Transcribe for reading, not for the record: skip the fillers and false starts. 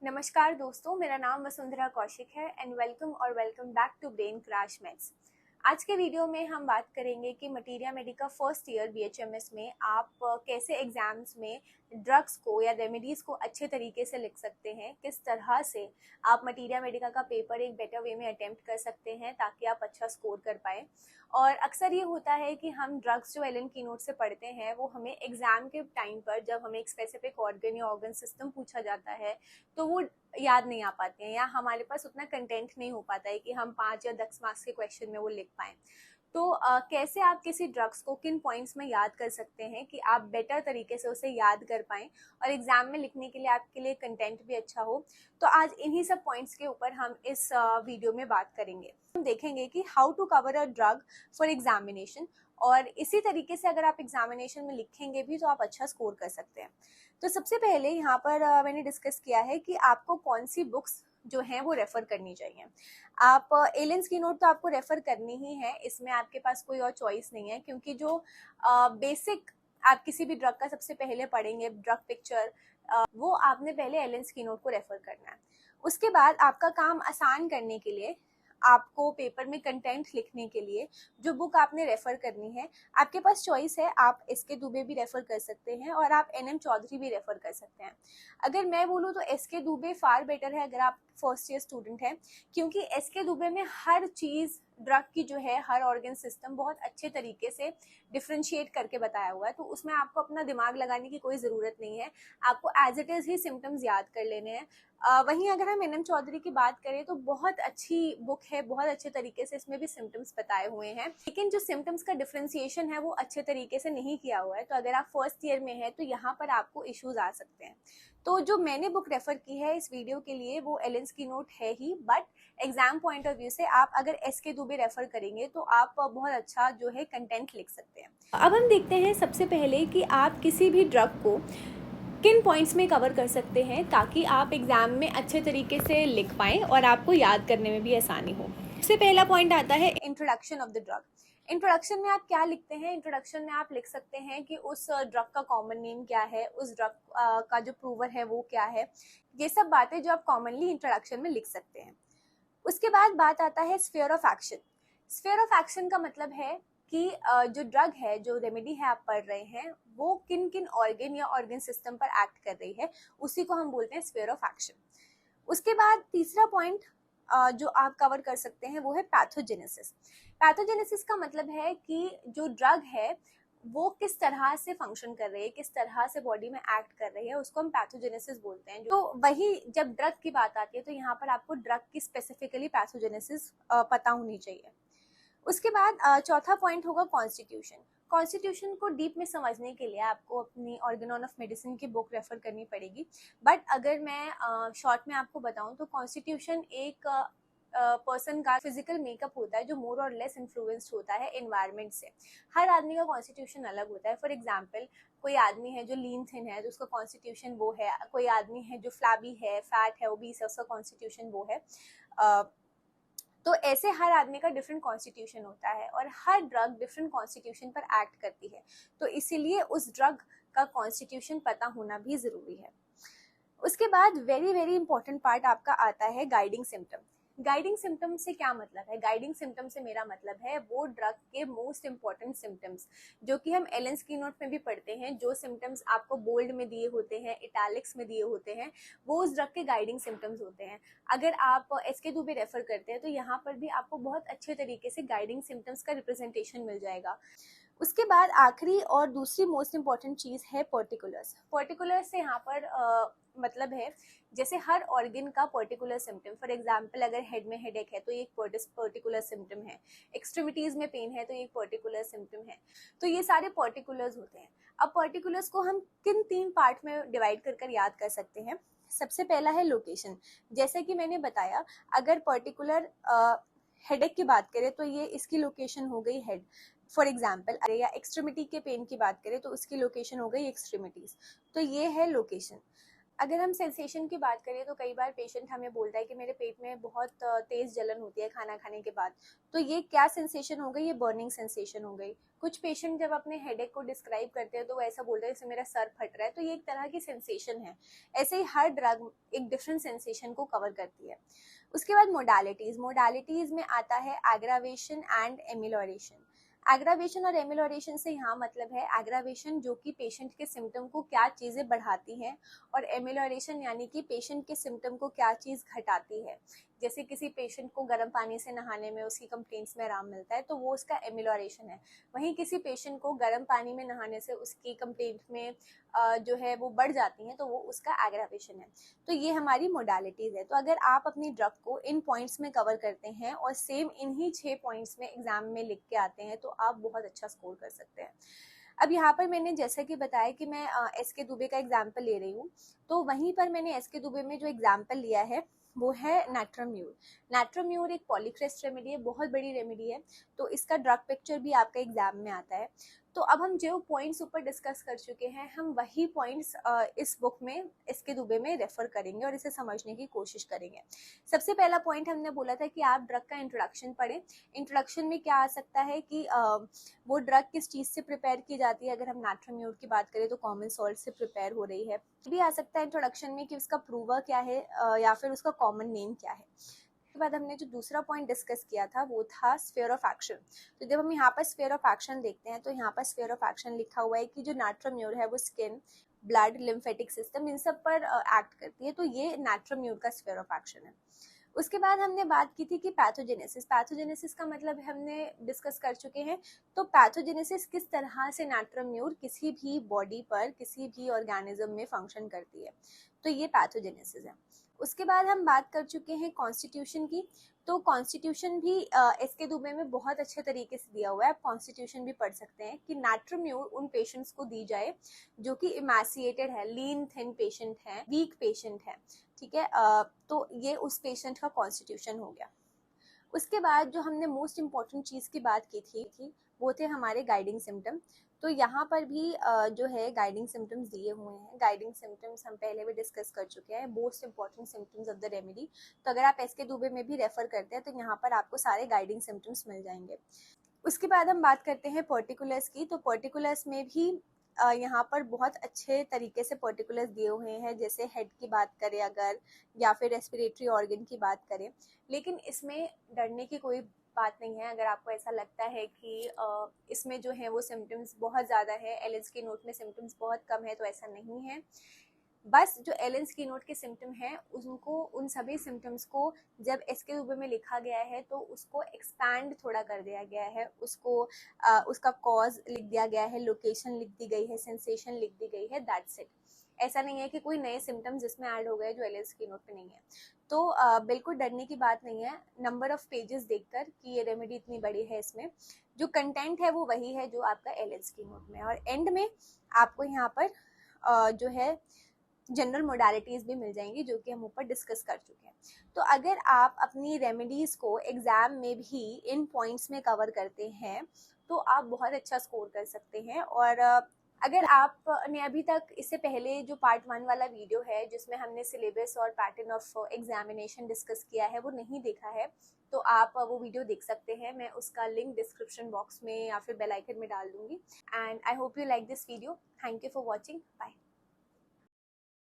नमस्कार दोस्तों, मेरा नाम वसुंधरा कौशिक है and welcome back to Brain Crash Maths. आज के वीडियो में हम बात करेंगे कि materia medica first year BHMS में आप कैसे एग्जाम्स में ड्रग्स को या रेमेडीज़ को अच्छे तरीके से लिख सकते हैं, किस तरह से आप मटीरिया मेडिका का पेपर एक बेटर वे में अटेम्प्ट कर सकते हैं ताकि आप अच्छा स्कोर कर पाएँ। और अक्सर ये होता है कि हम ड्रग्स जो एलन कीनोट से पढ़ते हैं वो हमें एग्जाम के टाइम पर जब हमें एक स्पेसिफिक ऑर्गन या ऑर्गन सिस्टम पूछा जाता है तो वो याद नहीं आ पाते हैं या हमारे पास उतना कंटेंट नहीं हो पाता है कि हम 5 या 10 मार्क्स के क्वेश्चन में वो लिख पाएँ। तो कैसे आप किसी ड्रग्स को किन पॉइंट्स में याद कर सकते हैं कि आप बेटर तरीके से उसे याद कर पाएँ और एग्जाम में लिखने के लिए आपके लिए कंटेंट भी अच्छा हो। तो आज इन्हीं सब पॉइंट्स के ऊपर हम इस वीडियो में बात करेंगे। हम देखेंगे कि how to cover a drug for examination, और इसी तरीके से अगर आप एग्जामिनेशन में लिखेंगे भी तो आप अच्छा स्कोर कर सकते हैं। तो सबसे पहले यहाँ पर मैंने डिस्कस किया है कि आपको कौन सी बुक्स जो हैं वो रेफ़र करनी चाहिए। आप एलन कीनोट तो आपको रेफ़र करनी ही है, इसमें आपके पास कोई और चॉइस नहीं है, क्योंकि जो बेसिक आप किसी भी ड्रग का सबसे पहले पढ़ेंगे, ड्रग पिक्चर, वो आपने पहले एलन कीनोट को रेफ़र करना है। उसके बाद आपका काम आसान करने के लिए, आपको पेपर में कंटेंट लिखने के लिए जो बुक आपने रेफ़र करनी है, आपके पास चॉइस है। आप एस.के. दुबे भी रेफ़र कर सकते हैं और आप एन.एम. चौधरी भी रेफ़र कर सकते हैं। अगर मैं बोलूँ तो एस.के. दुबे फार बेटर है अगर आप फर्स्ट ईयर स्टूडेंट हैं, क्योंकि एस.के. दुबे में हर चीज़ ड्रग की जो है, हर ऑर्गन सिस्टम बहुत अच्छे तरीके से डिफ्रेंशिएट करके बताया हुआ है, तो उसमें आपको अपना दिमाग लगाने की कोई ज़रूरत नहीं है। आपको एज इट इज़ ही सिम्टम्स याद कर लेने हैं। वहीं अगर हम एन.एम. चौधरी की बात करें तो बहुत अच्छी बुक है, बहुत अच्छे तरीके से इसमें भी सिम्टम्स बताए हुए हैं, लेकिन जो सिम्टम्स का डिफ्रेंसिएशन है वो अच्छे तरीके से नहीं किया हुआ है। तो अगर आप फर्स्ट ईयर में है तो यहाँ पर आपको इश्यूज आ सकते हैं। तो जो मैंने बुक रेफर की है इस वीडियो के लिए वो एलन कीनोट है ही, but exam point of view से आप अगर एस.के. दुबे रेफर करेंगे तो आप बहुत अच्छा जो है कंटेंट लिख सकते हैं। अब हम देखते हैं सबसे पहले कि आप किसी भी ड्रग को किन पॉइंट्स में कवर कर सकते हैं ताकि आप एग्ज़ाम में अच्छे तरीके से लिख पाएँ और आपको याद करने में भी आसानी हो। सबसे पहला पॉइंट आता है introduction of the drug. Introduction में आप क्या लिखते हैं? इंट्रोडक्शन में आप लिख सकते हैं कि उस ड्रग का कॉमन नेम क्या है, उस ड्रग का जो प्रूवर है वो क्या है। ये सब बातें जो आप कॉमनली इंट्रोडक्शन में लिख सकते हैं। उसके बाद बात आता है sphere of action. Sphere of action का मतलब है कि जो ड्रग है, जो रेमेडी है आप पढ़ रहे हैं, वो किन किन ऑर्गन या ऑर्गन सिस्टम पर एक्ट कर रही है, उसी को हम बोलते हैं स्फीयर ऑफ एक्शन। उसके बाद तीसरा पॉइंट जो आप कवर कर सकते हैं वो है पैथोजेनेसिस। पैथोजेनेसिस का मतलब है कि जो ड्रग है वो किस तरह से फंक्शन कर रही है, किस तरह से बॉडी में एक्ट कर रही है, उसको हम पैथोजेनेसिस बोलते हैं। तो वही जब ड्रग की बात आती है तो यहाँ पर आपको ड्रग की स्पेसिफिकली पैथोजेनेसिस पता होनी चाहिए। उसके बाद चौथा पॉइंट होगा कॉन्स्टिट्यूशन। कॉन्स्टिट्यूशन को डीप में समझने के लिए आपको अपनी ऑर्गेनॉन ऑफ मेडिसिन की बुक रेफर करनी पड़ेगी, बट अगर मैं शॉर्ट में आपको बताऊं तो कॉन्स्टिट्यूशन एक पर्सन का फिजिकल मेकअप होता है जो मोर और लेस इन्फ्लुएंस्ड होता है एनवायरनमेंट से। हर आदमी का कॉन्स्टिट्यूशन अलग होता है। फॉर एग्जाम्पल, कोई आदमी है जो लीन थिन है तो उसका कॉन्स्टिट्यूशन वो है, कोई आदमी है जो फ्लैबी है, फैट है, ओबीस है, उसका कॉन्स्टिट्यूशन वो है। तो ऐसे हर आदमी का डिफरेंट कॉन्स्टिट्यूशन होता है और हर ड्रग डिफरेंट कॉन्स्टिट्यूशन पर एक्ट करती है, तो इसीलिए उस ड्रग का कॉन्स्टिट्यूशन पता होना भी ज़रूरी है। उसके बाद वेरी वेरी इंपॉर्टेंट पार्ट आपका आता है गाइडिंग सिम्टम। गाइडिंग सिम्टम से क्या मतलब है? गाइडिंग सिम्टम से मेरा मतलब है वो ड्रग के मोस्ट इंपॉर्टेंट सिम्टम्स जो कि हम एलन कीनोट में भी पढ़ते हैं। जो सिम्टम्स आपको बोल्ड में दिए होते हैं, इटैलिक्स में दिए होते हैं, वो उस ड्रग के गाइडिंग सिम्टम्स होते हैं। अगर आप एस.के. दुबे रेफर करते हैं तो यहाँ पर भी आपको बहुत अच्छे तरीके से गाइडिंग सिम्टम्स का रिप्रेजेंटेशन मिल जाएगा। उसके बाद आखिरी और दूसरी मोस्ट इंपॉर्टेंट चीज़ है पर्टिकुलर्स। पर्टिकुलर्स से यहाँ पर मतलब है जैसे हर ऑर्गन का पर्टिकुलर सिम्टम। फॉर एग्जांपल, अगर हेड में हेडेक है तो ये एक पर्टिकुलर सिम्टम है, एक्सट्रीमिटीज़ में पेन है तो ये एक पर्टिकुलर सिम्टम है। तो ये सारे पर्टिकुलर्स होते हैं। अब पर्टिकुलर्स को हम किन 3 पार्ट में डिवाइड कर याद कर सकते हैं? सबसे पहला है लोकेशन। जैसे कि मैंने बताया, अगर पर्टिकुलर हेडेक की बात करें तो ये इसकी लोकेशन हो गई हेड, फॉर एग्जाम्पल। या एक्सट्रीमिटी के पेन की बात करें तो उसकी लोकेशन हो गई एक्सट्रीमिटीज, तो ये है लोकेशन। अगर हम सेंसेशन की बात करें तो कई बार पेशेंट हमें बोलता है कि मेरे पेट में बहुत तेज जलन होती है खाना खाने के बाद। तो ये क्या सेंसेशन हो गई? ये बर्निंग सेंसेशन हो गई। कुछ पेशेंट जब अपने हेडेक को डिस्क्राइब करते हैं तो वो ऐसा बोलते हैं जैसे मेरा सर फट रहा है, तो ये एक तरह की सेंसेशन है। ऐसे ही हर ड्रग एक डिफरेंट सेंसेशन को कवर करती है। उसके बाद मोडालिटीज में आता है एग्रावेशन एंड एमिलोरेशन। एग्रावेशन और एमिलोरेशन से यहाँ मतलब है एग्रावेशन जो कि पेशेंट के सिम्टम को क्या चीज़ें बढ़ाती हैं, और एमिलोरेशन यानी कि पेशेंट के सिम्टम को क्या चीज़ घटाती है। जैसे किसी पेशेंट को गर्म पानी से नहाने में उसकी कंप्लेंट्स में आराम मिलता है तो वो उसका एमिलोरेशन है। वहीं किसी पेशेंट को गर्म पानी में नहाने से उसकी कंप्लेंट में जो है वो बढ़ जाती हैं तो वो उसका एग्रावेशन है। तो ये हमारी मोडालिटीज़ है। तो अगर आप अपनी ड्रग को इन पॉइंट्स में कवर करते हैं और सेम इन्हीं 6 पॉइंट्स में एग्जाम में लिख के आते हैं तो आप बहुत अच्छा स्कोर कर सकते हैं। अब यहाँ पर मैंने जैसा कि बताया कि मैं एस के दुबे का एग्जाम्पल ले रही हूँ, तो वहीं पर मैंने एस के दुबे में जो एग्जाम्पल लिया है वो है नाट्रोम्यूर। नाट्रोम्यूर एक पॉलीक्रेस्ट रेमेडी है, बहुत बड़ी रेमेडी है, तो इसका ड्रग पिक्चर भी आपका एग्जाम में आता है। तो अब हम जो पॉइंट्स ऊपर डिस्कस कर चुके हैं हम वही पॉइंट्स इस बुक में इसके दुबे में रेफर करेंगे और इसे समझने की कोशिश करेंगे। सबसे पहला पॉइंट हमने बोला था कि आप ड्रग का इंट्रोडक्शन पढ़ें। इंट्रोडक्शन में क्या आ सकता है कि वो ड्रग किस चीज़ से प्रिपेयर की जाती है। अगर हम नाट्रोम्यूर की बात करें तो कॉमन सॉल्ट से प्रिपेयर हो रही है। भी आ सकता है इंट्रोडक्शन में कि उसका प्रूवर क्या है या फिर उसका कॉमन नेम क्या है। उसके बाद हमने जो दूसरा पॉइंट डिस्कस किया था वो था स्फीयर ऑफ एक्शन। तो जब हम यहाँ पर स्फीयर ऑफ एक्शन देखते हैं तो यहाँ पर स्फीयर ऑफ एक्शन लिखा हुआ है कि जो नाट्रोम्यूर है वो skin, blood, lymphatic system in सब पर एक्ट करती है। तो ये नाट्रोम्यूर का स्फीयर ऑफ एक्शन है। उसके बाद हमने बात की थी कि पैथोजेनेसिस का मतलब हमने डिस्कस कर चुके हैं। तो पैथोजेनेसिस किस तरह से नाट्रोम्यूर किसी भी बॉडी पर किसी भी ऑर्गेनिज्म में फंक्शन करती है, तो ये पैथोजेनेसिस है। उसके बाद हम बात कर चुके हैं कॉन्स्टिट्यूशन की। तो कॉन्स्टिट्यूशन भी इसके दुबे में बहुत अच्छे तरीके से दिया हुआ है। आप कॉन्स्टिट्यूशन भी पढ़ सकते हैं कि नाट्रोम्यूर उन पेशेंट्स को दी जाए जो कि इमैसिएटेड है, लीन थिन पेशेंट है, वीक पेशेंट है, ठीक है। तो ये उस पेशेंट का कॉन्स्टिट्यूशन हो गया। उसके बाद जो हमने मोस्ट इम्पॉर्टेंट चीज़ की बात की थी वो थे हमारे गाइडिंग सिम्टम। तो यहाँ पर भी जो है गाइडिंग सिम्टम्स दिए हुए हैं। गाइडिंग सिम्टम्स हम पहले भी डिस्कस कर चुके हैं, most important symptoms of the remedy. तो अगर आप एसके दुबे में भी रेफर करते हैं तो यहाँ पर आपको सारे गाइडिंग सिम्टम्स मिल जाएंगे। उसके बाद हम बात करते हैं पर्टिकुलर्स की। तो पर्टिकुलर्स में भी यहाँ पर बहुत अच्छे तरीके से पर्टिकुलर्स दिए हुए हैं, जैसे हेड की बात करें अगर, या फिर रेस्पिरेटरी ऑर्गन की बात करें। लेकिन इसमें डरने की कोई बात नहीं है। अगर आपको ऐसा लगता है कि इसमें जो है वो सिम्टम्स बहुत ज़्यादा है, एलेंस की नोट में सिम्टम्स बहुत कम है, तो ऐसा नहीं है। बस जो एलेंस की नोट के सिम्टम हैं उनको, उन सभी सिम्टम्स को जब एसके दुबे में लिखा गया है तो उसको एक्सपैंड थोड़ा कर दिया गया है, उसको उसका कॉज लिख दिया गया है, लोकेशन लिख दी गई है, सेंसेशन लिख दी गई है, दैट्स इट। ऐसा नहीं है कि कोई नए सिम्टम्स इसमें ऐड हो गए जो एलेंस की नोट पे नहीं है। तो बिल्कुल डरने की बात नहीं है नंबर ऑफ पेजेस देखकर कि ये रेमेडी इतनी बड़ी है। इसमें जो कंटेंट है वो वही है जो आपका एलेंस की नोट में है, और एंड में आपको यहाँ पर जो है जनरल मोडालिटीज भी मिल जाएंगी जो कि हम ऊपर डिस्कस कर चुके हैं। तो अगर आप अपनी रेमेडीज को एग्जाम में भी इन पॉइंट्स में कवर करते हैं तो आप बहुत अच्छा स्कोर कर सकते हैं। और अगर आपने अभी तक इससे पहले जो पार्ट 1 वाला वीडियो है जिसमें हमने सिलेबस और पैटर्न ऑफ एग्जामिनेशन डिस्कस किया है वो नहीं देखा है तो आप वो वीडियो देख सकते हैं। मैं उसका लिंक डिस्क्रिप्शन बॉक्स में या फिर बेल आइकन में डाल दूंगी। And I hope you like this video. Thank you for watching. Bye.